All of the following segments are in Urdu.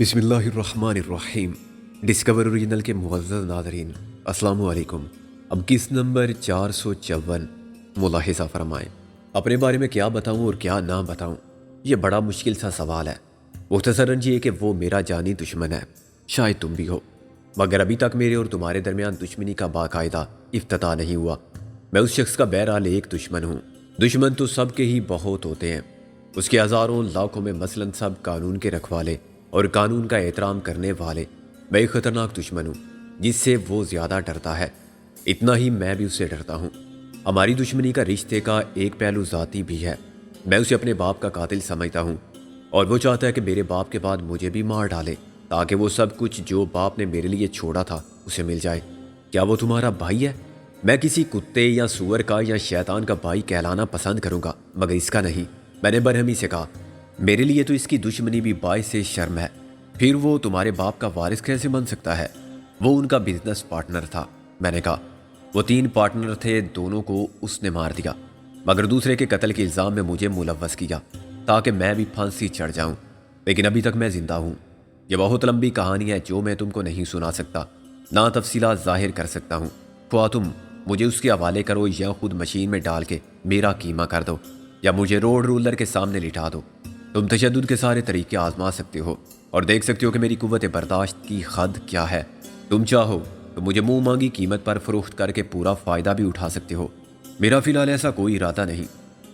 بسم اللہ الرحمن الرحیم۔ ڈسکور اوریجنل کے معزز ناظرین، السلام علیکم۔ اب کس نمبر 454 ملاحظہ فرمائیں۔ اپنے بارے میں کیا بتاؤں اور کیا نہ بتاؤں، یہ بڑا مشکل سا سوال ہے۔ مختصراً یہ کہ وہ میرا جانی دشمن ہے، شاید تم بھی ہو، مگر ابھی تک میرے اور تمہارے درمیان دشمنی کا باقاعدہ افتتاح نہیں ہوا۔ میں اس شخص کا بہرحال ایک دشمن ہوں۔ دشمن تو سب کے ہی بہت ہوتے ہیں، اس کے ہزاروں لاکھوں میں مثلاً سب قانون کے رکھوالے اور قانون کا احترام کرنے والے۔ میں ایک خطرناک دشمن ہوں جس سے وہ زیادہ ڈرتا ہے، اتنا ہی میں بھی اس سے ڈرتا ہوں۔ ہماری دشمنی کا رشتے کا ایک پہلو ذاتی بھی ہے۔ میں اسے اپنے باپ کا قاتل سمجھتا ہوں اور وہ چاہتا ہے کہ میرے باپ کے بعد مجھے بھی مار ڈالے تاکہ وہ سب کچھ جو باپ نے میرے لیے چھوڑا تھا اسے مل جائے۔ کیا وہ تمہارا بھائی ہے؟ میں کسی کتے یا سور کا یا شیطان کا بھائی کہلانا پسند کروں گا، مگر اس کا نہیں۔ میں نے برہمی سے کہا، میرے لیے تو اس کی دشمنی بھی باعث شرم ہے۔ پھر وہ تمہارے باپ کا وارث کیسے بن سکتا ہے؟ وہ ان کا بزنس پارٹنر تھا۔ میں نے کہا، وہ 3 پارٹنر تھے، دونوں کو اس نے مار دیا، مگر دوسرے کے قتل کے الزام میں مجھے ملوث کیا تاکہ میں بھی پھانسی چڑھ جاؤں، لیکن ابھی تک میں زندہ ہوں۔ یہ بہت لمبی کہانی ہے جو میں تم کو نہیں سنا سکتا، نہ تفصیلات ظاہر کر سکتا ہوں۔ خواہ تم مجھے اس کے حوالے کرو یا خود مشین میں ڈال کے میرا قیمہ کر دو یا مجھے روڈ رولر کے سامنے لٹا دو۔ تم تشدد کے سارے طریقے آزما سکتے ہو اور دیکھ سکتے ہو کہ میری قوت برداشت کی حد کیا ہے۔ تم چاہو تو مجھے منہ مانگی قیمت پر فروخت کر کے پورا فائدہ بھی اٹھا سکتے ہو۔ میرا فی الحال ایسا کوئی ارادہ نہیں،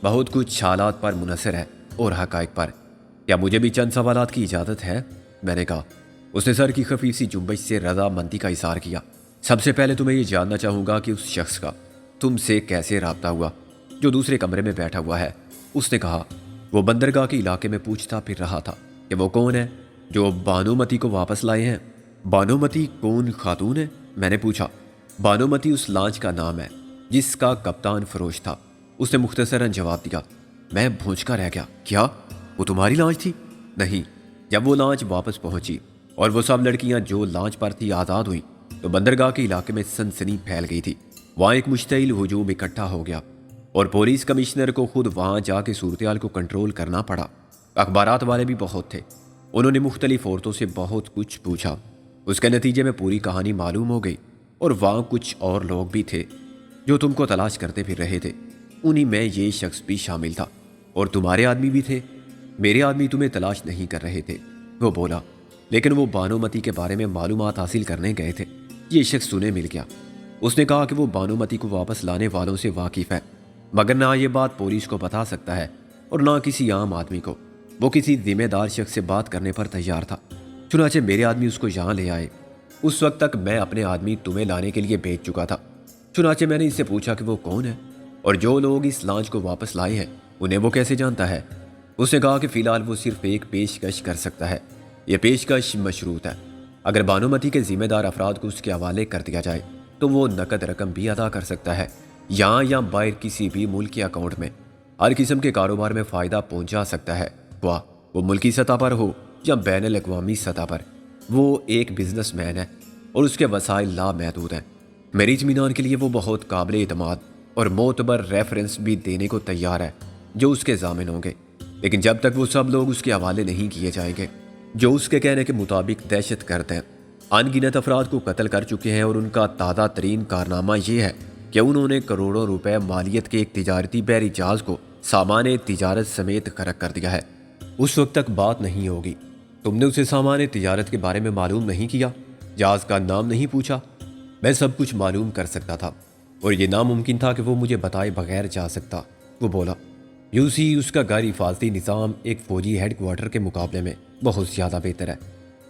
بہت کچھ حالات پر منحصر ہے اور حقائق پر۔ کیا مجھے بھی چند سوالات کی اجازت ہے؟ میں نے کہا۔ اس نے سر کی خفیف سی جنبش سے رضامندی کا اظہار کیا۔ سب سے پہلے تو میں یہ جاننا چاہوں گا کہ اس شخص کا تم سے کیسے رابطہ ہوا جو دوسرے کمرے میں بیٹھا ہوا ہے؟ اس نے کہا، وہ بندرگاہ کے علاقے میں پوچھتا پھر رہا تھا کہ وہ کون ہے جو بانومتی کو واپس لائے ہیں۔ بانومتی کون خاتون ہے؟ میں نے پوچھا۔ بانومتی اس لانچ کا نام ہے جس کا کپتان فروش تھا، اس نے مختصراً جواب دیا۔ میں بھونچکا رہ گیا۔ کیا وہ تمہاری لانچ تھی؟ نہیں۔ جب وہ لانچ واپس پہنچی اور وہ سب لڑکیاں جو لانچ پر تھی آزاد ہوئیں تو بندرگاہ کے علاقے میں سنسنی پھیل گئی تھی۔ وہاں ایک مشتعل ہجوم اکٹھا ہو گیا اور پولیس کمشنر کو خود وہاں جا کے صورتحال کو کنٹرول کرنا پڑا۔ اخبارات والے بھی بہت تھے، انہوں نے مختلف عورتوں سے بہت کچھ پوچھا۔ اس کے نتیجے میں پوری کہانی معلوم ہو گئی اور وہاں کچھ اور لوگ بھی تھے جو تم کو تلاش کرتے پھر رہے تھے، انہی میں یہ شخص بھی شامل تھا۔ اور تمہارے آدمی بھی تھے؟ میرے آدمی تمہیں تلاش نہیں کر رہے تھے، وہ بولا، لیکن وہ بانومتی کے بارے میں معلومات حاصل کرنے گئے تھے۔ یہ شخص انہیں مل گیا۔ اس نے کہا کہ وہ بانومتی کو واپس لانے والوں سے واقف ہے، مگر نہ یہ بات پولیس کو بتا سکتا ہے اور نہ کسی عام آدمی کو۔ وہ کسی ذمہ دار شخص سے بات کرنے پر تیار تھا، چنانچہ میرے آدمی اس کو یہاں لے آئے۔ اس وقت تک میں اپنے آدمی تمہیں لانے کے لیے بھیج چکا تھا۔ چنانچہ میں نے اس سے پوچھا کہ وہ کون ہے اور جو لوگ اس لانچ کو واپس لائے ہیں انہیں وہ کیسے جانتا ہے؟ اس نے کہا کہ فی الحال وہ صرف ایک پیشکش کر سکتا ہے۔ یہ پیشکش مشروط ہے، اگر بانومتی کے ذمہ دار افراد کو اس کے حوالے کر دیا جائے تو وہ نقد رقم بھی ادا کر سکتا ہے، یہاں یا باہر کسی بھی ملک کے اکاؤنٹ میں۔ ہر قسم کے کاروبار میں فائدہ پہنچا سکتا ہے، خواہ وہ ملکی سطح پر ہو یا بین الاقوامی سطح پر۔ وہ ایک بزنس مین ہے اور اس کے وسائل لامحدود ہیں۔ میری اطمینان کے لیے وہ بہت قابل اعتماد اور معتبر ریفرنس بھی دینے کو تیار ہے جو اس کے ضامن ہوں گے، لیکن جب تک وہ سب لوگ اس کے حوالے نہیں کیے جائیں گے جو اس کے کہنے کے مطابق دہشت گرد ہیں۔ ان گنت افراد کو قتل کر چکے ہیں اور ان کا تازہ ترین کارنامہ یہ ہے کہ انہوں نے کروڑوں روپے مالیت کے ایک تجارتی بحری جہاز کو سامان تجارت سمیت غرق کر دیا ہے۔ اس وقت تک بات نہیں ہوگی، تم نے اسے سامان تجارت کے بارے میں معلوم نہیں کیا، جہاز کا نام نہیں پوچھا؟ میں سب کچھ معلوم کر سکتا تھا اور یہ ناممکن تھا کہ وہ مجھے بتائے بغیر جا سکتا، وہ بولا۔ یوسی اس کا غیر حفاظتی نظام ایک فوجی ہیڈ کوارٹر کے مقابلے میں بہت زیادہ بہتر ہے۔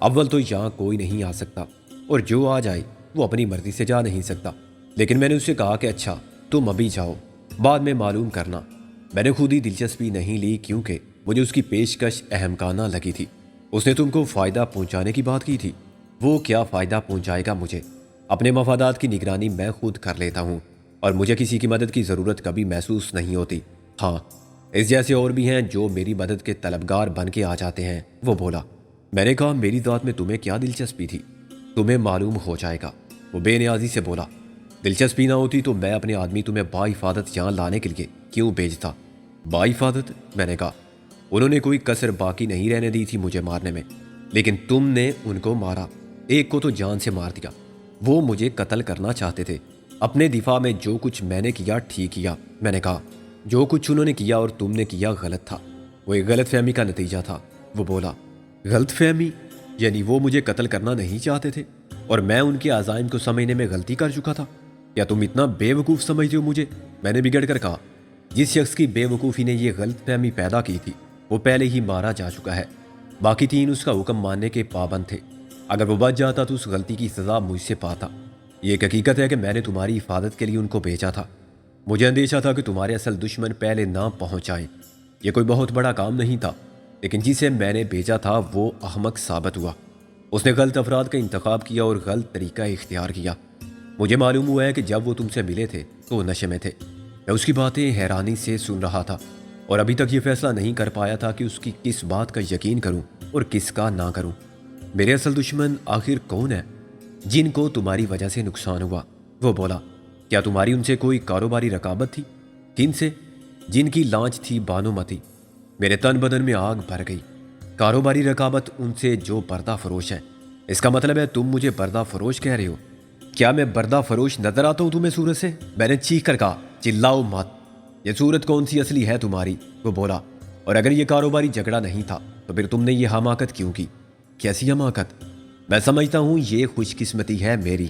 اول تو یہاں کوئی نہیں آ سکتا اور جو آ جائے وہ اپنی مرضی سے جا نہیں سکتا، لیکن میں نے اس سے کہا کہ اچھا تم ابھی جاؤ، بعد میں معلوم کرنا۔ میں نے خود ہی دلچسپی نہیں لی کیونکہ مجھے اس کی پیشکش اہمکانہ لگی تھی۔ اس نے تم کو فائدہ پہنچانے کی بات کی تھی۔ وہ کیا فائدہ پہنچائے گا مجھے؟ اپنے مفادات کی نگرانی میں خود کر لیتا ہوں اور مجھے کسی کی مدد کی ضرورت کبھی محسوس نہیں ہوتی۔ ہاں، اس جیسے اور بھی ہیں جو میری مدد کے طلبگار بن کے آ جاتے ہیں، وہ بولا۔ میں نے کہا، میری ذات میں تمہیں کیا دلچسپی تھی؟ تمہیں معلوم ہو جائے گا، وہ بے نیازی سے بولا۔ دلچسپی نہ ہوتی تو میں اپنے آدمی تمہیں باحفاظت یہاں لانے کے لیے کیوں بھیجتا؟ باحفاظت؟ میں نے کہا، انہوں نے کوئی کسر باقی نہیں رہنے دی تھی مجھے مارنے میں۔ لیکن تم نے ان کو مارا، ایک کو تو جان سے مار دیا۔ وہ مجھے قتل کرنا چاہتے تھے۔ اپنے دفاع میں جو کچھ میں نے کیا ٹھیک کیا۔ میں نے کہا جو کچھ انہوں نے کیا اور تم نے کیا غلط تھا، وہ ایک غلط فہمی کا نتیجہ تھا۔ وہ بولا غلط فہمی؟ یعنی وہ مجھے قتل کرنا نہیں چاہتے تھے اور میں ان کے عزائم کو سمجھنے میں غلطی کر چکا تھا؟ کیا تم اتنا بے وقوف سمجھتے ہو مجھے؟ میں نے بگڑ کر کہا جس شخص کی بے وقوفی نے یہ غلط فہمی پیدا کی تھی وہ پہلے ہی مارا جا چکا ہے۔ باقی تین اس کا حکم ماننے کے پابند تھے۔ اگر وہ بچ جاتا تو اس غلطی کی سزا مجھ سے پاتا۔ یہ ایک حقیقت ہے کہ میں نے تمہاری حفاظت کے لیے ان کو بھیجا تھا۔ مجھے اندیشہ تھا کہ تمہارے اصل دشمن پہلے نہ پہنچ جائیں۔ یہ کوئی بہت بڑا کام نہیں تھا، لیکن جسے میں نے بھیجا تھا وہ احمق ثابت ہوا۔ اس نے غلط افراد کا انتخاب کیا اور غلط طریقہ اختیار کیا۔ مجھے معلوم ہوا ہے کہ جب وہ تم سے ملے تھے تو وہ نشے میں تھے۔ میں اس کی باتیں حیرانی سے سن رہا تھا اور ابھی تک یہ فیصلہ نہیں کر پایا تھا کہ اس کی کس بات کا یقین کروں اور کس کا نہ کروں۔ میرے اصل دشمن آخر کون ہے جن کو تمہاری وجہ سے نقصان ہوا؟ وہ بولا کیا تمہاری ان سے کوئی کاروباری رقابت تھی؟ کن سے؟ جن کی لانچ تھی بانومتی۔ میرے تن بدن میں آگ بھر گئی۔ کاروباری رقابت ان سے جو پردہ فروش ہے؟ اس کا مطلب ہے تم مجھے پردہ فروش کہہ رہے ہو؟ کیا میں پردہ فروش نظر آتا ہوں تمہیں صورت سے؟ میں نے چیخ کر کہا چلاؤ مت، یہ صورت کون سی اصلی ہے تمہاری؟ وہ بولا اور اگر یہ کاروباری جھگڑا نہیں تھا تو پھر تم نے یہ حماقت کیوں کی؟ کیسی حماقت؟ میں سمجھتا ہوں یہ خوش قسمتی ہے میری۔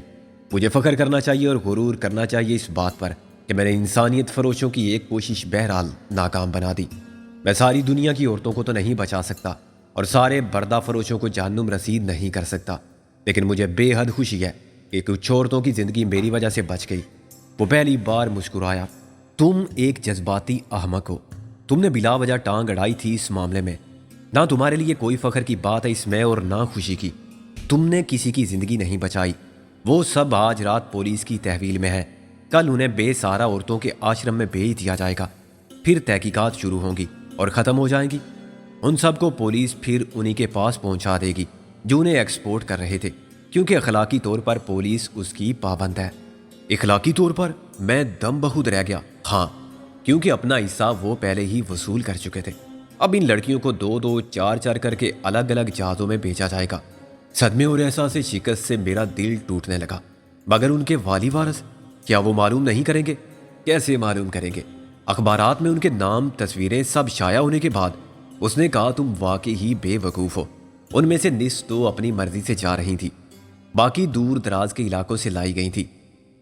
مجھے فخر کرنا چاہیے اور غرور کرنا چاہیے اس بات پر کہ میں نے انسانیت فروشوں کی ایک کوشش بہرحال ناکام بنا دی۔ میں ساری دنیا کی عورتوں کو تو نہیں بچا سکتا اور سارے پردہ فروشوں کو جہنم رسید نہیں کر سکتا، لیکن مجھے بے حد خوشی ہے کہ کچھ عورتوں کی زندگی میری وجہ سے بچ گئی۔ وہ پہلی بار مسکرایا۔ تم ایک جذباتی احمق ہو۔ تم نے بلا وجہ ٹانگ اڑائی تھی اس معاملے میں۔ نہ تمہارے لیے کوئی فخر کی بات ہے اس میں اور نہ خوشی کی۔ تم نے کسی کی زندگی نہیں بچائی۔ وہ سب آج رات پولیس کی تحویل میں ہے۔ کل انہیں بے سہارا عورتوں کے آشرم میں بھیج دیا جائے گا، پھر تحقیقات شروع ہوں گی اور ختم ہو جائیں گی۔ ان سب کو پولیس پھر انہی کے پاس پہنچا دے گی جو انہیں ایکسپورٹ کر رہے تھے، کیونکہ اخلاقی طور پر پولیس اس کی پابند ہے۔ اخلاقی طور پر؟ میں دم بخود رہ گیا۔ ہاں، کیونکہ اپنا حصہ وہ پہلے ہی وصول کر چکے تھے۔ اب ان لڑکیوں کو دو دو چار چار کر کے الگ الگ جہازوں میں بھیجا جائے گا۔ صدمے اور احساس شکست سے میرا دل ٹوٹنے لگا۔ مگر ان کے والی وارث کیا وہ معلوم نہیں کریں گے؟ کیسے معلوم کریں گے؟ اخبارات میں ان کے نام تصویریں سب شائع ہونے کے بعد اس نے کہا تم واقعی ہی بے وقوف ہو۔ ان میں سے نصف تو اپنی مرضی سے جا رہی تھی، باقی دور دراز کے علاقوں سے لائی گئی تھی۔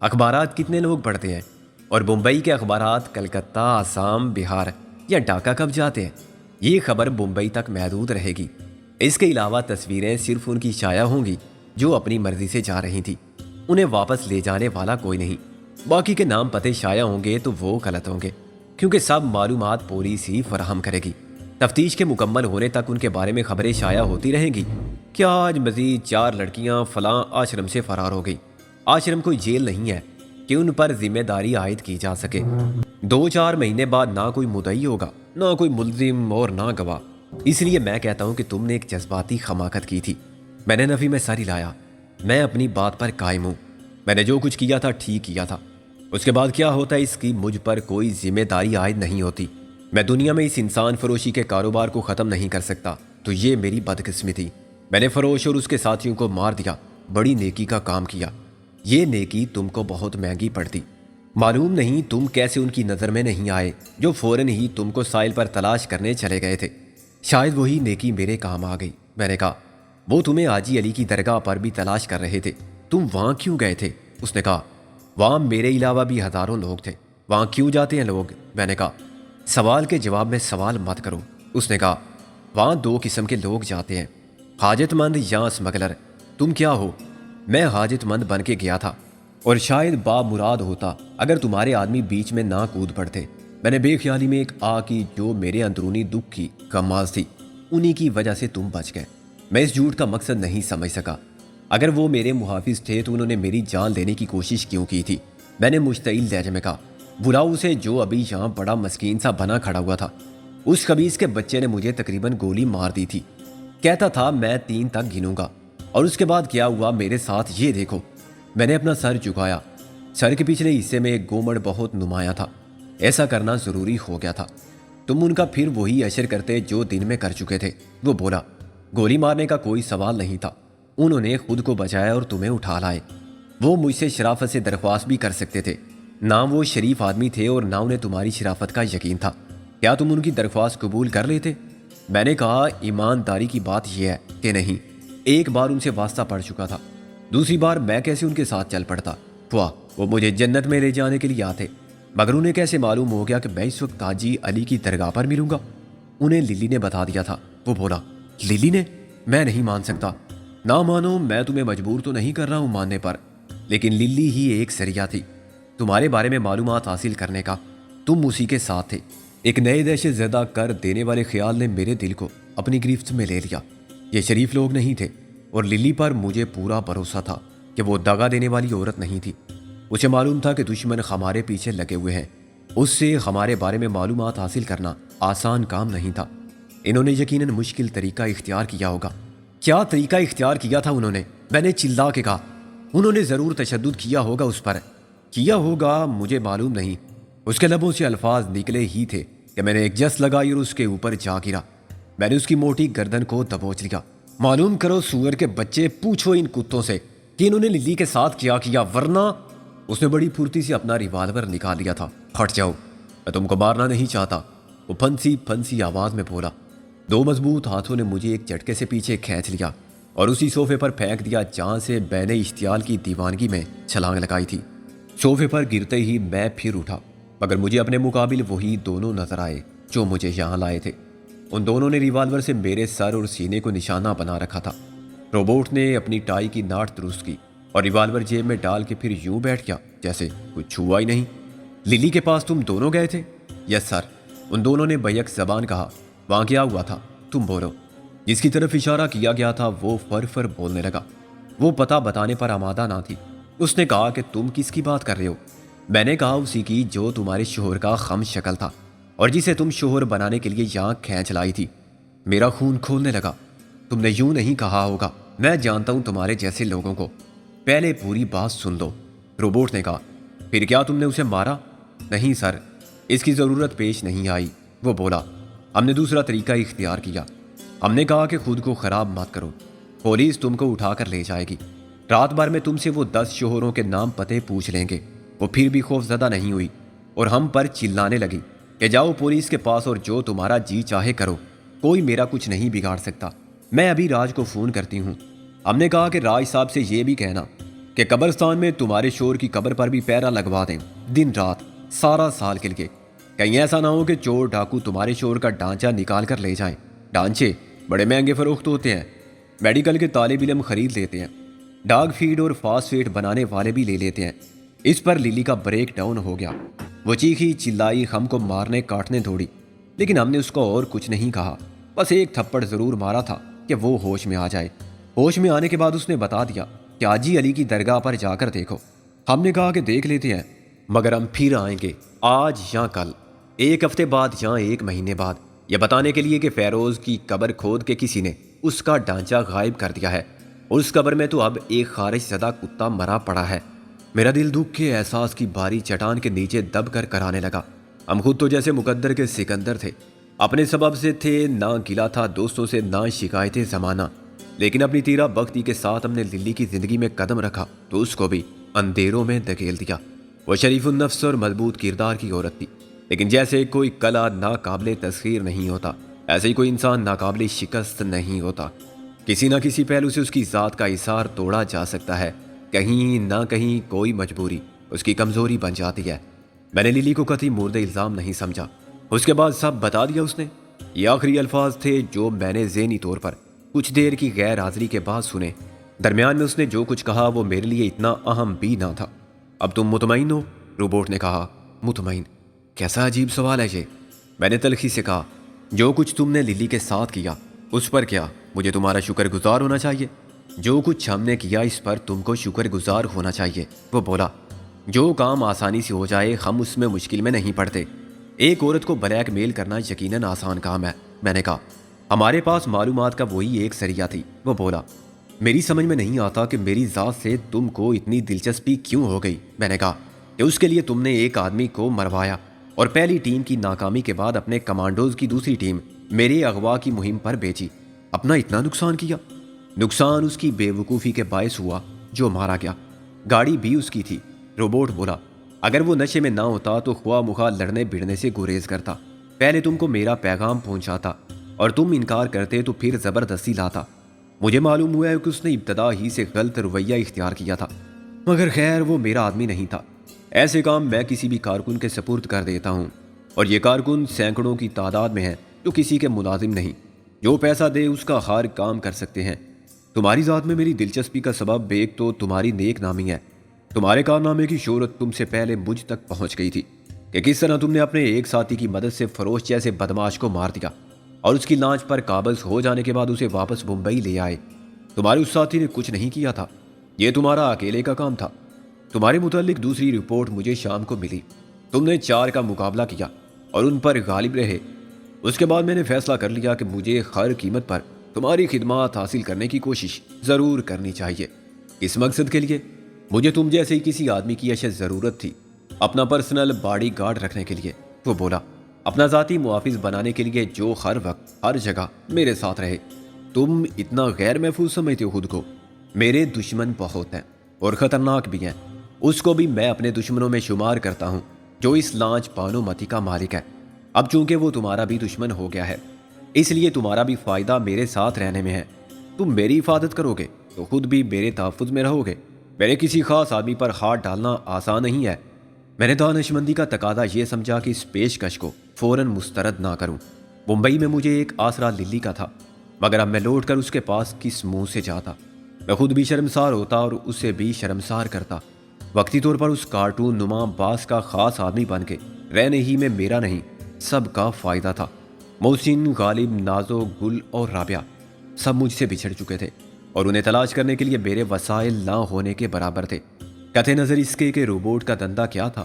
اخبارات کتنے لوگ پڑھتے ہیں؟ اور بمبئی کے اخبارات کلکتہ، آسام، بہار یا ڈھاکہ کب جاتے ہیں؟ یہ خبر بمبئی تک محدود رہے گی۔ اس کے علاوہ تصویریں صرف ان کی شائع ہوں گی جو اپنی مرضی سے جا رہی تھی، انہیں واپس لے جانے والا کوئی نہیں۔ باقی کے نام پتے شائع ہوں گے تو وہ غلط ہوں گے، کیونکہ سب معلومات پولیس ہی فراہم کرے گی۔ تفتیش کے مکمل ہونے تک ان کے بارے میں خبریں شائع ہوتی رہیں گی کہ آج مزید 4 لڑکیاں فلاں آشرم سے فرار ہو گئی۔ آشرم کوئی جیل نہیں ہے کہ ان پر ذمہ داری عائد کی جا سکے۔ 2-4 مہینے بعد نہ کوئی مدعی ہوگا، نہ کوئی ملزم اور نہ گواہ۔ اس لیے میں کہتا ہوں کہ تم نے ایک جذباتی حماقت کی تھی۔ میں نے نفی میں سر ہلایا۔ میں اپنی بات پر قائم ہوں۔ میں نے جو کچھ کیا تھا ٹھیک کیا تھا۔ اس کے بعد کیا ہوتا ہے اس کی مجھ پر کوئی ذمہ داری عائد نہیں ہوتی۔ میں دنیا میں اس انسان فروشی کے کاروبار کو ختم نہیں کر سکتا، تو یہ میری بدقسمتی تھی۔ میں نے فروش اور اس کے ساتھیوں کو مار دیا، بڑی نیکی کا کام کیا۔ یہ نیکی تم کو بہت مہنگی پڑتی۔ معلوم نہیں تم کیسے ان کی نظر میں نہیں آئے جو فوراً ہی تم کو ساحل پر تلاش کرنے چلے گئے تھے۔ شاید وہی نیکی میرے کام آ گئی۔ میں نے کہا وہ تمہیں حاجی علی کی درگاہ پر بھی تلاش کر رہے تھے، تم وہاں کیوں گئے تھے؟ اس نے کہا وہاں میرے علاوہ بھی ہزاروں لوگ تھے، وہاں کیوں جاتے ہیں لوگ؟ میں نے کہا سوال کے جواب میں سوال مت کرو۔ اس نے کہا وہاں 2 قسم کے لوگ جاتے ہیں، حاجت مند یا اسمگلر۔ تم کیا ہو؟ میں حاجت مند بن کے گیا تھا، اور شاید با مراد ہوتا اگر تمہارے آدمی بیچ میں نہ کود پڑتے۔ میں نے بے خیالی میں ایک آ کی جو میرے اندرونی دکھ کی کماز تھی، انہی کی وجہ سے تم بچ گئے۔ میں اس جھوٹ کا مقصد نہیں سمجھ سکا۔ اگر وہ میرے محافظ تھے تو انہوں نے میری جان لینے کی کوشش کیوں کی تھی؟ میں نے مشتعل لہجے میں کہا بلاؤ اسے جو ابھی یہاں بڑا مسکین سا بنا کھڑا ہوا تھا۔ اس خبیث کے بچے نے مجھے تقریباً گولی مار دی تھی۔ کہتا تھا میں 3 تک گنوں گا، اور اس کے بعد کیا ہوا میرے ساتھ یہ دیکھو۔ میں نے اپنا سر جھکایا۔ سر کے پچھلے حصے میں ایک گومڑ بہت نمایاں تھا۔ ایسا کرنا ضروری ہو گیا تھا۔ تم ان کا پھر وہی اشر کرتے جو دن میں کر چکے تھے۔ وہ بولا گولی مارنے کا کوئی سوال نہیں تھا، انہوں نے خود کو بچایا اور تمہیں اٹھا لائے۔ وہ مجھ سے شرافت سے درخواست بھی کر سکتے تھے، نہ وہ شریف آدمی تھے اور نہ انہیں تمہاری شرافت کا یقین تھا۔ کیا تم ان کی درخواست قبول کر لیتے؟ میں نے کہا ایمانداری کی بات یہ ہے کہ نہیں، ایک بار ان سے واسطہ پڑ چکا تھا، دوسری بار میں کیسے ان کے ساتھ چل پڑتا؟ وہ مجھے جنت میں لے جانے کے لیے آتے، مگر انہیں کیسے معلوم ہو گیا کہ میں اس وقت حاجی علی کی درگاہ پر ملوں گا؟ انہیں للی نے بتا دیا تھا۔ وہ بولا، للی نے؟ میں نہیں مان سکتا۔ نہ مانو، میں تمہیں مجبور تو نہیں کر رہا ہوں ماننے پر، لیکن للی ہی ایک ذریعہ تھی تمہارے بارے میں معلومات حاصل کرنے کا، تم اسی کے ساتھ تھے۔ ایک نئے دہشت زدہ کر دینے والے خیال نے میرے دل کو اپنی گرفت میں لے لیا۔ یہ شریف لوگ نہیں تھے، اور للی پر مجھے پورا بھروسہ تھا کہ وہ دغا دینے والی عورت نہیں تھی۔ اسے معلوم تھا کہ دشمن ہمارے پیچھے لگے ہوئے ہیں، اس سے ہمارے بارے میں معلومات حاصل کرنا آسان کام نہیں تھا۔ انہوں نے یقیناً مشکل طریقہ اختیار کیا ہوگا۔ کیا طریقہ اختیار کیا تھا انہوں نے؟ میں نے چلا کے کہا۔ انہوں نے ضرور تشدد کیا ہوگا اس پر، کیا ہوگا مجھے معلوم نہیں۔ اس کے لبوں سے الفاظ نکلے ہی تھے کہ میں نے ایک جس لگائی اور اس کے اوپر جا گرا۔ میں نے اس کی موٹی گردن کو دبوچ لیا۔ معلوم کرو سور کے بچے، پوچھو ان کتوں سے کہ انہوں نے للی کے ساتھ کیا ورنہ… اس نے بڑی پھرتی سے اپنا ریوالور نکال لیا تھا۔ ہٹ جاؤ، میں تم کو مارنا نہیں چاہتا، وہ پھنسی آواز میں بولا۔ دو مضبوط ہاتھوں نے مجھے ایک جھٹکے سے پیچھے کھینچ لیا اور اسی صوفے پر پھینک دیا جہاں سے میں نے اشتعال کی دیوانگی میں چھلانگ لگائی تھی۔ صوفے پر گرتے ہی میں پھر اٹھا، مگر مجھے اپنے مقابل وہی دونوں نظر آئے جو مجھے یہاں لائے تھے۔ ان دونوں نے ریوالور سے میرے سر اور سینے کو نشانہ بنا رکھا تھا۔ روبوٹ نے اپنی ٹائی کی ناٹ درست کی اور ریوالور جیب میں ڈال کے پھر یوں بیٹھ گیا جیسے کچھ چھوا ہی نہیں۔ للی کے پاس تم دونوں گئے تھے؟ یس سر، ان دونوں نے بیک زبان کہا۔ وہاں کیا ہوا تھا؟ تم بولو۔ جس کی طرف اشارہ کیا گیا تھا وہ فر بولنے لگا۔ وہ پتہ بتانے پر آمادہ نہ تھی۔ اس نے کہا کہ تم کس کی بات کر رہے ہو؟ میں نے کہا اسی کی جو تمہارے شوہر کا خم شکل تھا اور جسے تم شوہر بنانے کے لیے یہاں کھینچ لائی تھی۔ میرا خون کھولنے لگا۔ تم نے یوں نہیں کہا ہوگا، میں جانتا ہوں تمہارے جیسے لوگوں کو، پہلے پوری بات سن لو۔ روبوٹ نے کہا۔ پھر کیا تم نے اسے مارا؟ نہیں سر، اس کی ضرورت پیش نہیں آئی، وہ بولا۔ ہم نے دوسرا طریقہ اختیار کیا۔ ہم نے کہا کہ خود کو خراب مت کرو، پولیس تم کو اٹھا کر لے جائے گی۔ رات بھر میں تم سے وہ 10 شوہروں کے نام پتے پوچھ لیں گے۔ وہ پھر بھی خوف زدہ نہیں ہوئی اور ہم پر چلانے لگی کہ جاؤ پولیس کے پاس اور جو تمہارا جی چاہے کرو، کوئی میرا کچھ نہیں بگاڑ سکتا، میں ابھی راج کو فون کرتی ہوں۔ ہم نے کہا کہ راج صاحب سے یہ بھی کہنا کہ قبرستان میں تمہارے شوہر کی قبر پر بھی پہرا لگوا دیں، دن رات، سارا سال کے لیے۔ کہیں ایسا نہ ہو کہ چور ڈاکو تمہارے شوہر کا ڈھانچہ نکال کر لے جائیں۔ ڈھانچے بڑے مہنگے فروخت ہوتے ہیں، میڈیکل کے طالب علم خرید لیتے ہیں، ڈاگ فیڈ اور فاسٹ فیڈ بنانے والے بھی لے لیتے ہیں۔ اس پر للی کا بریک ڈاؤن ہو گیا۔ وہ چیخی چلائی، ہم کو مارنے کاٹنے دوڑی، لیکن ہم نے اس کو اور کچھ نہیں کہا، بس ایک تھپڑ ضرور مارا تھا کہ وہ ہوش میں آ جائے۔ ہوش میں آنے کے بعد اس نے بتا دیا کہ حاجی علی کی درگاہ پر جا کر دیکھو۔ ہم نے کہا کہ دیکھ لیتے ہیں، مگر ہم پھر آئیں گے، آج یا کل، ایک ہفتے بعد یا ایک مہینے بعد، یہ بتانے کے لیے کہ فیروز کی قبر کھود کے کسی نے اس کا ڈھانچہ غائب کر دیا ہے اور اس قبر میں تو اب ایک خارش زدہ کتا مرا پڑا ہے۔ میرا دل دکھ کے احساس کی بھاری چٹان کے نیچے دب کر کرانے لگا۔ ہم خود تو جیسے مقدر کے سکندر تھے، اپنے سبب سے تھے، نہ گلا تھا دوستوں سے، نہ شکایت زمانہ، لیکن اپنی تیرا بختی کے ساتھ ہم نے للی کی زندگی میں قدم رکھا تو اس کو بھی اندھیروں میں دھکیل دیا۔ وہ شریف النفس اور مضبوط کردار کی عورت تھی، لیکن جیسے کوئی کلا ناقابل تسخیر نہیں ہوتا، ایسے ہی کوئی انسان ناقابل شکست نہیں ہوتا۔ کسی نہ کسی پہلو سے اس کی ذات کا اثار توڑا جا سکتا ہے، کہیں نہ کہیں کوئی مجبوری اس کی کمزوری بن جاتی ہے۔ میں نے للی کو قطعی مورد الزام نہیں سمجھا۔ اس کے بعد سب بتا دیا اس نے۔ یہ آخری الفاظ تھے جو میں نے ذہنی طور پر کچھ دیر کی غیر حاضری کے بعد سنے۔ درمیان میں اس نے جو کچھ کہا وہ میرے لیے اتنا اہم بھی نہ تھا۔ اب تم مطمئن ہو؟ روبوٹ نے کہا۔ مطمئن؟ کیسا عجیب سوال ہے یہ، میں نے تلخی سے کہا۔ جو کچھ تم نے للی کے ساتھ کیا اس پر کیا مجھے تمہارا شکر گزار ہونا چاہیے؟ جو کچھ ہم نے کیا اس پر تم کو شکر گزار ہونا چاہیے، وہ بولا۔ جو کام آسانی سے ہو جائے ہم اس میں مشکل میں نہیں پڑتے۔ ایک عورت کو بلیک میل کرنا یقیناً آسان کام ہے، میں نے کہا۔ ہمارے پاس معلومات کا وہی ایک ذریعہ تھی، وہ بولا۔ میری سمجھ میں نہیں آتا کہ میری ذات سے تم کو اتنی دلچسپی کیوں ہو گئی، میں نے کہا، کہ اس کے لیے تم نے ایک آدمی کو مروایا اور پہلی ٹیم کی ناکامی کے بعد اپنے کمانڈوز کی دوسری ٹیم میرے اغوا کی مہم پر بھیجی۔ اپنا اتنا نقصان کیا؟ نقصان اس کی بے وقوفی کے باعث ہوا جو مارا گیا۔ گاڑی بھی اس کی تھی۔ روبوٹ بولا، اگر وہ نشے میں نہ ہوتا تو خواہ مخواہ لڑنے بھڑنے سے گریز کرتا، پہلے تم کو میرا پیغام پہنچاتا اور تم انکار کرتے تو پھر زبردستی لاتا۔ مجھے معلوم ہوا ہے کہ اس نے ابتدا ہی سے غلط رویہ اختیار کیا تھا، مگر خیر وہ میرا آدمی نہیں تھا۔ ایسے کام میں کسی بھی کارکن کے سپرد کر دیتا ہوں، اور یہ کارکن سینکڑوں کی تعداد میں ہے جو کسی کے ملازم نہیں، جو پیسہ دے اس کا ہر کام کر سکتے ہیں۔ تمہاری ذات میں میری دلچسپی کا سبب ایک تو تمہاری نیک نامی ہے۔ تمہارے کارنامے کی شہرت تم سے پہلے مجھ تک پہنچ گئی تھی کہ کس طرح تم نے اپنے ایک ساتھی کی مدد سے فروش جیسے بدماش کو مار دیا اور اس کی لانچ پر قابض ہو جانے کے بعد اسے واپس ممبئی لے آئے۔ تمہارے اس ساتھی نے کچھ نہیں کیا تھا، یہ تمہارا اکیلے کا کام تھا۔ تمہارے متعلق دوسری رپورٹ مجھے شام کو ملی۔ تم نے 4 کا مقابلہ کیا اور ان پر غالب رہے۔ اس کے بعد میں نے فیصلہ کر لیا کہ مجھے ہر قیمت پر تمہاری خدمات حاصل کرنے کی کوشش ضرور کرنی چاہیے۔ اس مقصد کے لیے مجھے تم جیسے ہی کسی آدمی کی اشد ضرورت تھی، اپنا پرسنل باڈی گارڈ رکھنے کے لیے۔ وہ بولا، اپنا ذاتی محافظ بنانے کے لیے جو ہر وقت ہر جگہ میرے ساتھ رہے۔ تم اتنا غیر محفوظ سمجھتے ہو خود کو؟ میرے دشمن بہت ہیں اور خطرناک بھی ہیں۔ اس کو بھی میں اپنے دشمنوں میں شمار کرتا ہوں جو اس لانچ پانو متی کا مالک ہے۔ اب چونکہ وہ تمہارا بھی دشمن ہو گیا ہے، اس لیے تمہارا بھی فائدہ میرے ساتھ رہنے میں ہے۔ تم میری حفاظت کرو گے تو خود بھی میرے تحفظ میں رہو گے۔ میں نے کسی خاص آدمی پر ہاتھ ڈالنا آسان نہیں ہے۔ میں نے دانشمندی کا تقاضا یہ سمجھا کہ اس پیشکش کو فوراً مسترد نہ کروں۔ ممبئی میں مجھے ایک آسرا للی کا تھا، مگر اب میں لوٹ کر اس کے پاس کس منہ سے جاتا؟ میں خود بھی شرمسار ہوتا اور اسے بھی شرمسار کرتا۔ وقتی طور پر اس کارٹون نما باس کا خاص آدمی بن کے رہنے ہی میں میرا نہیں سب کا فائدہ تھا۔ محسن، غالب، نازو، گل اور رابعہ سب مجھ سے بچھڑ چکے تھے اور انہیں تلاش کرنے کے لیے میرے وسائل نہ ہونے کے برابر تھے۔ قطع نظر اس کے کہ روبوٹ کا دندہ کیا تھا،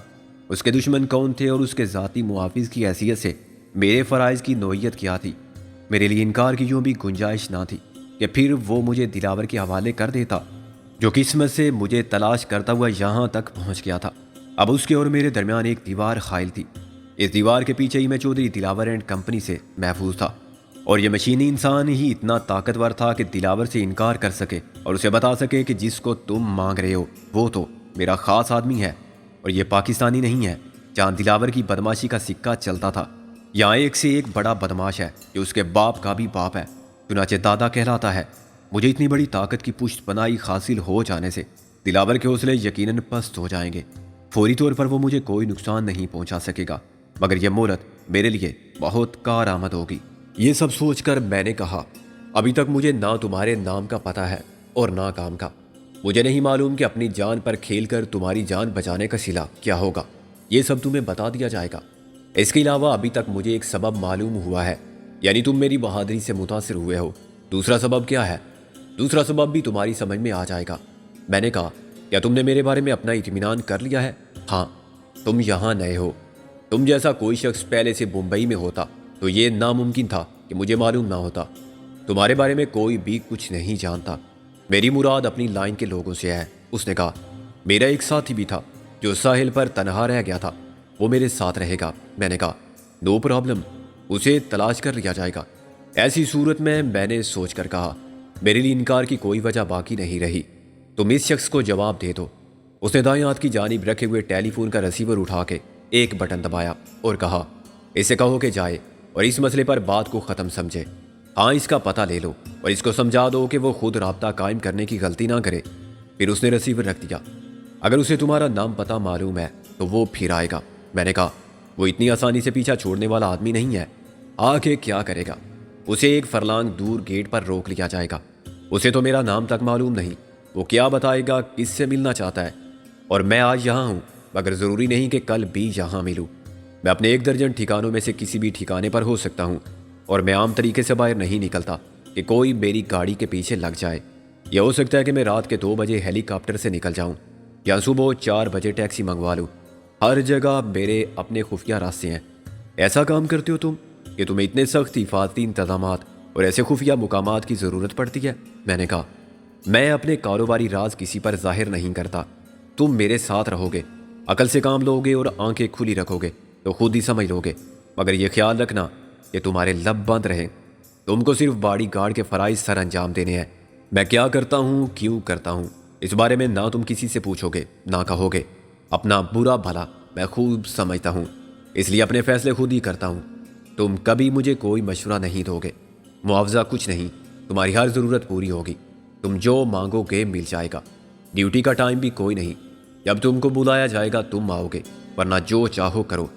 اس کے دشمن کون تھے اور اس کے ذاتی محافظ کی حیثیت سے میرے فرائض کی نوعیت کیا تھی، میرے لیے انکار کی یوں بھی گنجائش نہ تھی کہ پھر وہ مجھے دلاور کے حوالے کر دیتا جو قسمت سے مجھے تلاش کرتا ہوا یہاں تک پہنچ گیا تھا۔ اب اس کے اور میرے درمیان ایک دیوار حائل تھی۔ اس دیوار کے پیچھے ہی میں چودھری دلاور اینڈ کمپنی سے محفوظ تھا، اور یہ مشینی انسان ہی اتنا طاقتور تھا کہ دلاور سے انکار کر سکے اور اسے بتا سکے کہ جس کو تم مانگ رہے ہو وہ تو میرا خاص آدمی ہے اور یہ پاکستانی نہیں ہے جہاں دلاور کی بدماشی کا سکہ چلتا تھا۔ یہاں ایک سے ایک بڑا بدماش ہے جو اس کے باپ کا بھی باپ ہے، چنانچہ دادا کہلاتا ہے۔ مجھے اتنی بڑی طاقت کی پشت پناہی حاصل ہو جانے سے دلاور کے حوصلے یقیناً پست ہو جائیں گے۔ فوری طور پر وہ مجھے کوئی نقصان نہیں پہنچا سکے گا، مگر یہ مہلت میرے لیے بہت کارآمد ہوگی۔ یہ سب سوچ کر میں نے کہا، ابھی تک مجھے نہ تمہارے نام کا پتہ ہے اور نہ کام کا۔ مجھے نہیں معلوم کہ اپنی جان پر کھیل کر تمہاری جان بچانے کا صلہ کیا ہوگا، یہ سب تمہیں بتا دیا جائے گا۔ اس کے علاوہ ابھی تک مجھے ایک سبب معلوم ہوا ہے، یعنی تم میری بہادری سے متاثر ہوئے ہو۔ دوسرا سبب کیا ہے؟ دوسرا سبب بھی تمہاری سمجھ میں آ جائے گا۔ میں نے کہا، کیا تم نے میرے بارے میں اپنا اطمینان کر لیا ہے؟ ہاں، تم یہاں نئے ہو۔ تم جیسا کوئی شخص پہلے سے ممبئی میں ہوتا تو یہ ناممکن تھا کہ مجھے معلوم نہ ہوتا۔ تمہارے بارے میں کوئی بھی کچھ نہیں جانتا۔ میری مراد اپنی لائن کے لوگوں سے ہے۔ اس نے کہا، میرا ایک ساتھی بھی تھا جو ساحل پر تنہا رہ گیا تھا، وہ میرے ساتھ رہے گا۔ میں نے کہا، نو پرابلم، اسے تلاش کر لیا جائے گا۔ ایسی صورت میں نے سوچ کر کہا، میرے لیے انکار کی کوئی وجہ باقی نہیں رہی، تم اس شخص کو جواب دے دو۔ اس نے دائیں ہاتھ کی جانب رکھے ہوئے ٹیلی فون کا ریسیور اٹھا کے ایک بٹن دبایا اور کہا، اسے کہو کہ جائے اور اس مسئلے پر بات کو ختم سمجھے۔ ہاں، اس کا پتہ لے لو اور اس کو سمجھا دو کہ وہ خود رابطہ قائم کرنے کی غلطی نہ کرے۔ پھر اس نے ریسیور رکھ دیا۔ اگر اسے تمہارا نام پتہ معلوم ہے تو وہ پھر آئے گا۔ میں نے کہا، وہ اتنی آسانی سے پیچھا چھوڑنے والا آدمی نہیں ہے۔ آ کے کیا کرے گا؟ اسے ایک فرلانگ دور گیٹ پر روک لیا جائے گا۔ اسے تو میرا نام تک معلوم نہیں، وہ کیا بتائے گا کس سے ملنا چاہتا ہے؟ اور میں آج یہاں ہوں، مگر ضروری نہیں کہ کل بھی یہاں ملوں۔ میں اپنے 1 درجن ٹھکانوں میں سے کسی بھی ٹھکانے پر ہو سکتا ہوں، اور میں عام طریقے سے باہر نہیں نکلتا کہ کوئی میری گاڑی کے پیچھے لگ جائے۔ یہ ہو سکتا ہے کہ میں رات کے 2 بجے ہیلی کاپٹر سے نکل جاؤں یا صبح 4 بجے ٹیکسی منگوا لوں۔ ہر جگہ میرے اپنے خفیہ راستے ہیں۔ ایسا کام کرتے ہو تم کہ تمہیں اتنے سخت حفاظتی انتظامات اور ایسے خفیہ مقامات کی ضرورت پڑتی ہے؟ میں نے کہا، میں اپنے کاروباری راز کسی پر ظاہر نہیں کرتا۔ تم میرے ساتھ رہو گے، عقل سے کام لو گے اور آنکھیں کھلی رکھو گے تو خود ہی سمجھ لو گے، مگر یہ خیال رکھنا کہ تمہارے لب بند رہیں۔ تم کو صرف باڈی گارڈ کے فرائض سر انجام دینے ہیں۔ میں کیا کرتا ہوں، کیوں کرتا ہوں، اس بارے میں نہ تم کسی سے پوچھو گے نہ کہو گے۔ اپنا برا بھلا میں خوب سمجھتا ہوں، اس لیے اپنے فیصلے خود ہی کرتا ہوں۔ تم کبھی مجھے کوئی مشورہ نہیں دو گے، معاوضہ کچھ نہیں، تمہاری ہر ضرورت پوری ہوگی، تم جو مانگو گے مل جائے گا۔ ڈیوٹی کا ٹائم بھی کوئی نہیں، جب تم کو بلایا جائے گا تم آؤ گے، ورنہ جو چاہو کرو،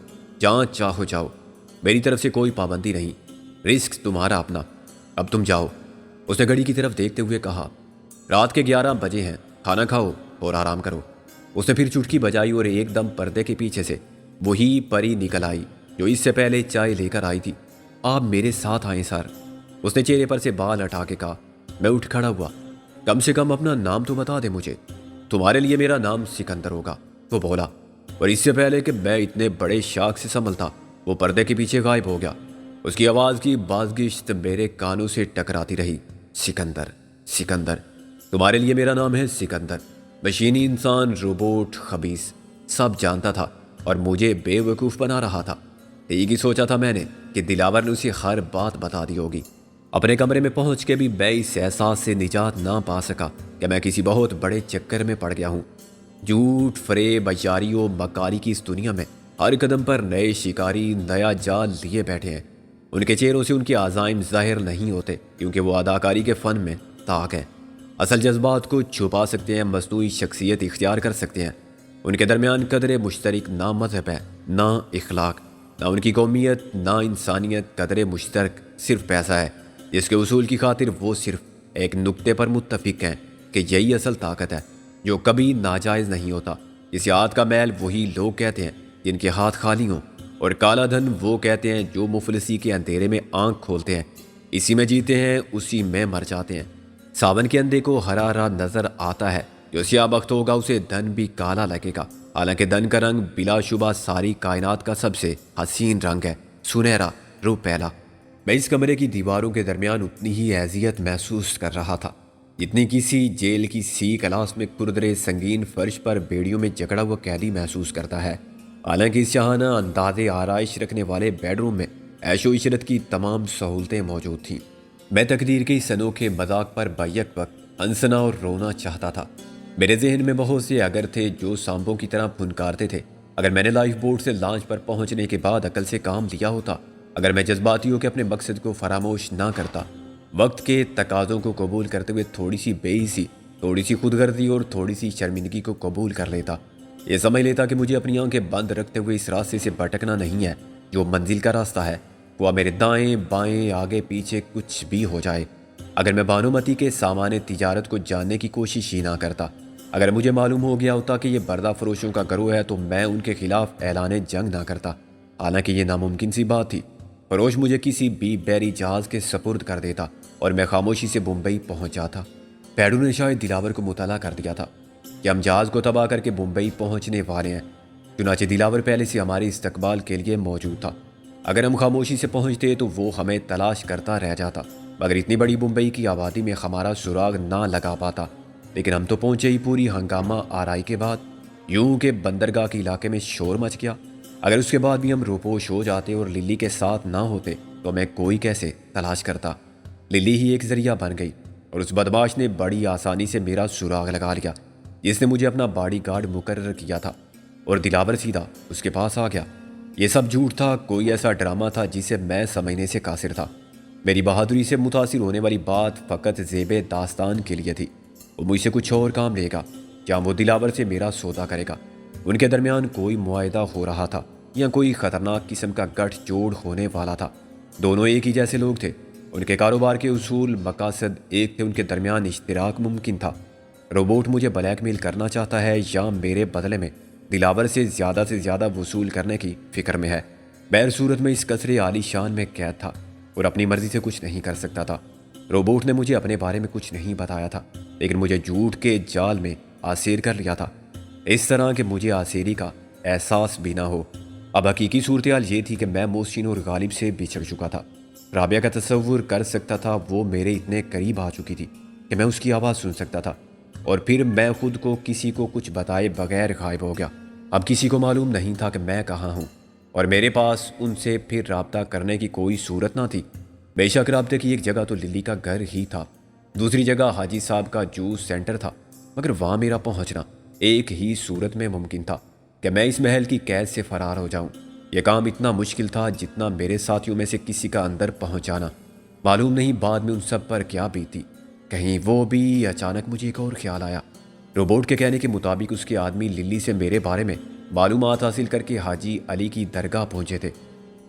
جہاں چاہو جاؤ، میری طرف سے کوئی پابندی نہیں، رسک تمہارا اپنا۔ اب تم جاؤ۔ اس نے گھڑی کی طرف دیکھتے ہوئے کہا، رات کے 11 بجے ہیں، کھانا کھاؤ اور آرام کرو۔ اس نے پھر چٹکی بجائی اور ایک دم پردے کے پیچھے سے وہی پری نکل آئی جو اس سے پہلے چائے لے کر آئی تھی۔ آپ میرے ساتھ آئیں سر، اس نے چہرے پر سے بال ہٹا کے کہا۔ میں اٹھ کھڑا ہوا۔ کم سے کم اپنا نام تو بتا دے مجھے۔ تمہارے لیے میرا نام سکندر ہوگا، وہ بولا، اور اس سے پہلے کہ میں اتنے بڑے شاخ سے سنبھلتا وہ پردے کے پیچھے غائب ہو گیا۔ اس کی آواز کی بازگشت میرے کانوں سے ٹکراتی رہی۔ سکندر، سکندر، تمہارے لیے میرا نام ہے سکندر۔ مشینی انسان، روبوٹ، خبیث، سب جانتا تھا اور مجھے بے وقوف بنا رہا تھا۔ ٹھیک ہی سوچا تھا میں نے کہ دلاور نے اسے ہر بات بتا دی ہوگی۔ اپنے کمرے میں پہنچ کے بھی میں اس احساس سے نجات نہ پا سکا کہ میں کسی بہت بڑے چکر میں پڑ گیا ہوں۔ جھوٹ، فریب، یاری و مکاری کی اس دنیا میں ہر قدم پر نئے شکاری نیا جال لیے بیٹھے ہیں۔ ان کے چہروں سے ان کے عزائم ظاہر نہیں ہوتے کیونکہ وہ اداکاری کے فن میں طاق ہیں۔ اصل جذبات کو چھپا سکتے ہیں، مصنوعی شخصیت اختیار کر سکتے ہیں۔ ان کے درمیان قدر مشترک نہ مذہب ہے، نہ اخلاق، نہ ان کی قومیت، نہ انسانیت۔ قدر مشترک صرف پیسہ ہے، جس کے اصول کی خاطر وہ صرف ایک نقطے پر متفق ہیں کہ یہی اصل طاقت ہے جو کبھی ناجائز نہیں ہوتا۔ کسی ہاتھ کا میل وہی لوگ کہتے ہیں جن کے ہاتھ خالی ہوں، اور کالا دھن وہ کہتے ہیں جو مفلسی کے اندھیرے میں آنکھ کھولتے ہیں، اسی میں جیتے ہیں اسی میں مر جاتے ہیں۔ ساون کے اندھے کو ہرا ہرا نظر آتا ہے، جو سیاہ بخت ہوگا اسے دھن بھی کالا لگے گا، حالانکہ دھن کا رنگ بلا شبہ ساری کائنات کا سب سے حسین رنگ ہے، سنہرا، روپیلا۔ میں اس کمرے کی دیواروں کے درمیان اتنی ہی اذیت محسوس کر رہا تھا جتنی کسی جیل کی سی کلاس میں کردرے سنگین فرش پر بیڑیوں میں جکڑا ہوا قیدی محسوس کرتا ہے۔ حالانکہ اس شاہانہ انداز آرائش رکھنے والے بیڈ روم میں عیش و عشرت کی تمام سہولتیں موجود تھیں۔ میں تقدیر کے اس انوکھے مذاق پر بیک وقت ہنسنا اور رونا چاہتا تھا۔ میرے ذہن میں بہت سے اگر تھے جو سانپوں کی طرح پھنکارتے تھے۔ اگر میں نے لائف بوٹ سے لانچ پر پہنچنے کے بعد عقل سے کام لیا ہوتا، اگر میں جذباتی ہو کے اپنے مقصد کو فراموش نہ کرتا، وقت کے تقاضوں کو قبول کرتے ہوئے تھوڑی سی بے حسی، تھوڑی سی خود غرضی اور تھوڑی سی شرمندگی کو قبول کر لیتا، یہ سمجھ لیتا کہ مجھے اپنی آنکھیں بند رکھتے ہوئے اس راستے سے بھٹکنا نہیں ہے جو منزل کا راستہ ہے، وہ میرے دائیں بائیں آگے پیچھے کچھ بھی ہو جائے۔ اگر میں بانومتی کے سامان تجارت کو جاننے کی کوشش ہی نہ کرتا، اگر مجھے معلوم ہو گیا ہوتا کہ یہ بردہ فروشوں کا گروہ ہے تو میں ان کے خلاف اعلان جنگ نہ کرتا، حالانکہ یہ ناممکن سی بات تھی۔ فروش مجھے کسی بی بیری جہاز کے سپرد کر دیتا اور میں خاموشی سے بمبئی پہنچ جاتا۔ پیڈو نے شاید دلاور کو مطلع کر دیا تھا کہ ہم جہاز کو تباہ کر کے بمبئی پہنچنے والے ہیں، چنانچہ دلاور پہلے سے ہمارے استقبال کے لیے موجود تھا۔ اگر ہم خاموشی سے پہنچتے تو وہ ہمیں تلاش کرتا رہ جاتا، مگر اتنی بڑی بمبئی کی آبادی میں ہمارا سراغ نہ لگا پاتا۔ لیکن ہم تو پہنچے ہی پوری ہنگامہ آرائی کے بعد، یوں کہ بندرگاہ کے علاقے میں شور مچ گیا۔ اگر اس کے بعد بھی ہم روپوش ہو جاتے اور للی کے ساتھ نہ ہوتے تو میں کوئی کیسے تلاش کرتا۔ للی ہی ایک ذریعہ بن گئی اور اس بدماش نے بڑی آسانی سے میرا سراغ لگا لیا، جس نے مجھے اپنا باڈی گارڈ مقرر کیا تھا، اور دلاور سیدھا اس کے پاس آ گیا۔ یہ سب جھوٹ تھا، کوئی ایسا ڈرامہ تھا جسے میں سمجھنے سے قاصر تھا۔ میری بہادری سے متاثر ہونے والی بات فقط زیب داستان کے لیے تھی۔ وہ مجھ سے کچھ اور کام لے گا، جہاں وہ دلاور سے میرا سودا کرے گا۔ ان کے درمیان کوئی معاہدہ ہو رہا تھا یا کوئی خطرناک قسم کا گٹھ جوڑ ہونے والا تھا۔ دونوں ایک ہی جیسے لوگ تھے، ان کے کاروبار کے اصول مقاصد ایک تھے، ان کے درمیان اشتراک ممکن تھا۔ روبوٹ مجھے بلیک میل کرنا چاہتا ہے یا میرے بدلے میں دلاور سے زیادہ وصول کرنے کی فکر میں ہے۔ بہر صورت میں اس قصرے عالی شان میں قید تھا اور اپنی مرضی سے کچھ نہیں کر سکتا تھا۔ روبوٹ نے مجھے اپنے بارے میں کچھ نہیں بتایا تھا، لیکن مجھے جھوٹ کے جال میں آسیر کر لیا تھا، اس طرح کہ مجھے آسیری کا احساس بھی نہ ہو۔ اب حقیقی صورتحال یہ تھی کہ میں محسن اور غالب سے بچھڑ چکا تھا۔ رابعہ کا تصور کر سکتا تھا، وہ میرے اتنے قریب آ چکی تھی کہ میں اس کی آواز سن سکتا تھا، اور پھر میں خود کو کسی کو کچھ بتائے بغیر غائب ہو گیا۔ اب کسی کو معلوم نہیں تھا کہ میں کہاں ہوں، اور میرے پاس ان سے پھر رابطہ کرنے کی کوئی صورت نہ تھی۔ بے شک رابطے کی ایک جگہ تو للی کا گھر ہی تھا، دوسری جگہ حاجی صاحب کا جوس سینٹر تھا، مگر وہاں میرا پہنچنا ایک ہی صورت میں ممکن تھا کہ میں اس محل کی قید سے فرار ہو جاؤں۔ یہ کام اتنا مشکل تھا جتنا میرے ساتھیوں میں سے کسی کا اندر پہنچ جانا۔ معلوم نہیں بعد میں ان سب پر کیا بیتی، کہیں وہ بھی۔ اچانک مجھے ایک اور خیال آیا۔ روبوٹ کے کہنے کے مطابق اس کے آدمی للی سے میرے بارے میں معلومات حاصل کر کے حاجی علی کی درگاہ پہنچے تھے۔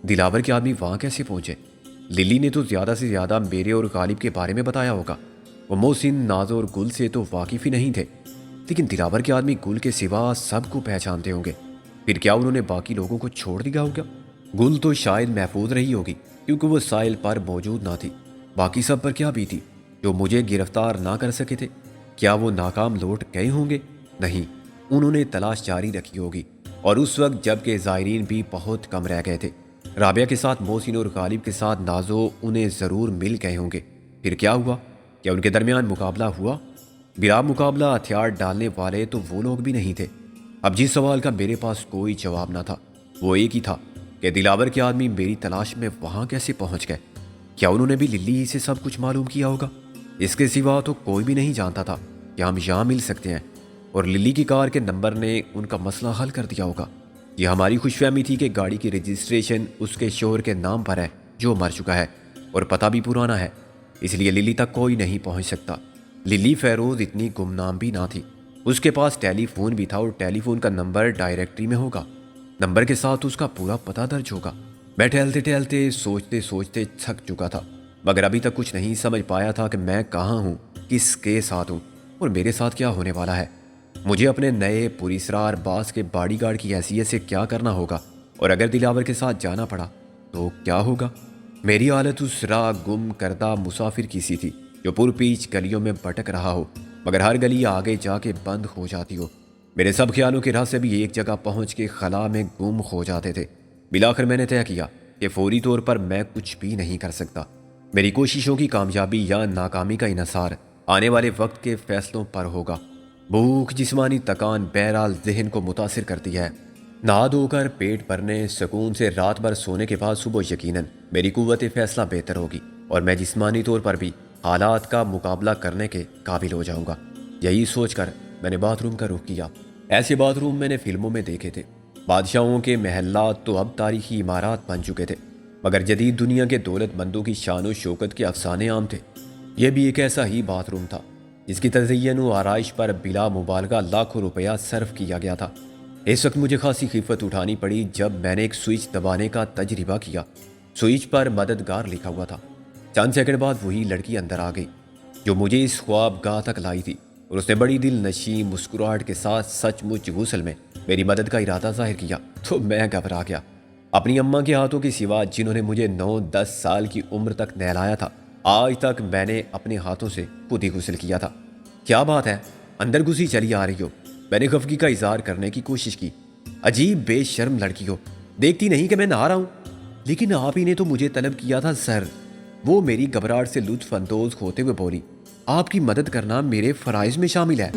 دلاور کے آدمی وہاں کیسے پہنچے؟ للی نے تو زیادہ سے زیادہ میرے اور غالب کے بارے میں بتایا ہوگا، وہ محسن، ناز اور گل سے تو واقف ہی نہیں تھے، لیکن دلاور کے آدمی گل کے سوا سب کو پہچانتے ہوں گے۔ پھر کیا انہوں نے باقی لوگوں کو چھوڑ دیا ہوگا؟ گل تو شاید محفوظ رہی ہوگی کیونکہ وہ ساحل پر موجود نہ تھی۔ باقی سب پر کیا بیتی جو مجھے گرفتار نہ کر سکے تھے؟ کیا وہ ناکام لوٹ گئے ہوں گے؟ نہیں، انہوں نے تلاش جاری رکھی ہوگی، اور اس وقت جب کہ زائرین بھی بہت کم رہ گئے تھے۔ رابعہ کے ساتھ محسن اور غالب کے ساتھ نازو انہیں ضرور مل گئے ہوں گے۔ پھر کیا ہوا؟ کیا ان کے درمیان مقابلہ ہوا؟ بلا مقابلہ ہتھیار ڈالنے والے تو وہ لوگ بھی نہیں تھے۔ اب جس سوال کا میرے پاس کوئی جواب نہ تھا وہ ایک ہی تھا کہ دلاور کے آدمی میری تلاش میں وہاں کیسے پہنچ گئے؟ کیا انہوں نے بھی للی ہی سے سب کچھ معلوم کیا ہوگا؟ اس کے سوا تو کوئی بھی نہیں جانتا تھا کہ ہم یہاں مل سکتے ہیں، اور للی کی کار کے نمبر نے ان کا مسئلہ حل کر دیا ہوگا۔ یہ ہماری خوش فہمی تھی کہ گاڑی کی رجسٹریشن اس کے شوہر کے نام پر ہے جو مر چکا ہے، اور پتہ بھی پرانا ہے، اس لیے للی تک کوئی نہیں پہنچ سکتا۔ للی فیروز اتنی گمنام بھی نہ تھی، اس کے پاس ٹیلی فون بھی تھا، اور ٹیلی فون کا نمبر ڈائریکٹری میں ہوگا، نمبر کے ساتھ اس کا پورا پتہ درج ہوگا۔ میں ٹہلتے ٹہلتے سوچتے سوچتے تھک چکا تھا، مگر ابھی تک کچھ نہیں سمجھ پایا تھا کہ میں کہاں ہوں، کس کے ساتھ ہوں، اور میرے ساتھ کیا ہونے والا ہے۔ مجھے اپنے نئے پراسرار باس کے باڈی گارڈ کی حیثیت سے کیا کرنا ہوگا، اور اگر دلاور کے ساتھ جانا پڑا تو کیا ہوگا؟ میری حالت اس راہ گم کردہ مسافر کی سی تھی جو پرپیچ گلیوں میں بھٹک رہا ہو، مگر ہر گلی آگے جا کے بند ہو جاتی ہو۔ میرے سب خیالوں کے راہ سے بھی ایک جگہ پہنچ کے خلا میں گم ہو جاتے تھے۔ بلاخر میں نے طے کیا کہ فوری طور پر میں کچھ بھی نہیں کر سکتا۔ میری کوششوں کی کامیابی یا ناکامی کا انحصار آنے والے وقت کے فیصلوں پر ہوگا۔ بھوک، جسمانی تکان بہرحال ذہن کو متاثر کرتی ہے۔ نہا دھو کر پیٹ بھرنے، سکون سے رات بھر سونے کے بعد صبح یقیناً میری قوت فیصلہ بہتر ہوگی، اور میں جسمانی طور پر بھی حالات کا مقابلہ کرنے کے قابل ہو جاؤں گا۔ یہی سوچ کر میں نے باتھ روم کا رخ کیا۔ ایسے باتھ روم میں نے فلموں میں دیکھے تھے۔ بادشاہوں کے محلات تو اب تاریخی عمارات بن چکے تھے، مگر جدید دنیا کے دولت مندوں کی شان و شوکت کے افسانے عام تھے۔ یہ بھی ایک ایسا ہی باتھ روم تھا جس کی تزئین و آرائش پر بلا مبالغہ لاکھوں روپیہ صرف کیا گیا تھا۔ اس وقت مجھے خاصی خفت اٹھانی پڑی جب میں نے ایک سوئچ دبانے کا تجربہ کیا۔ سوئچ پر مددگار لکھا ہوا تھا۔ چند سیکنڈ بعد وہی لڑکی اندر آ گئی جو مجھے اس خواب گاہ تک لائی تھی، اور اس نے بڑی دل نشیں مسکراہٹ کے ساتھ سچ مچ غسل میں میری مدد کا ارادہ ظاہر کیا تو میں گھبرا گیا۔ اپنی اماں کے ہاتھوں کے سوا جنہوں نے مجھے 9-10 سال کی عمر تک نہلایا تھا، آج تک میں نے اپنے ہاتھوں سے خود ہی غسل کیا تھا۔ کیا بات ہے، اندر گھسی چلی آ رہی ہو؟ میں نے خفگی کا اظہار کرنے کی کوشش کی۔ عجیب بے شرم لڑکی ہو، دیکھتی نہیں کہ میں نہا رہا ہوں؟ لیکن آپ ہی نے تو مجھے طلب کیا تھا سر۔ وہ میری گھبراہٹ سے لطف اندوز ہوتے ہوئے بولی، آپ کی مدد کرنا میرے فرائض میں شامل ہے۔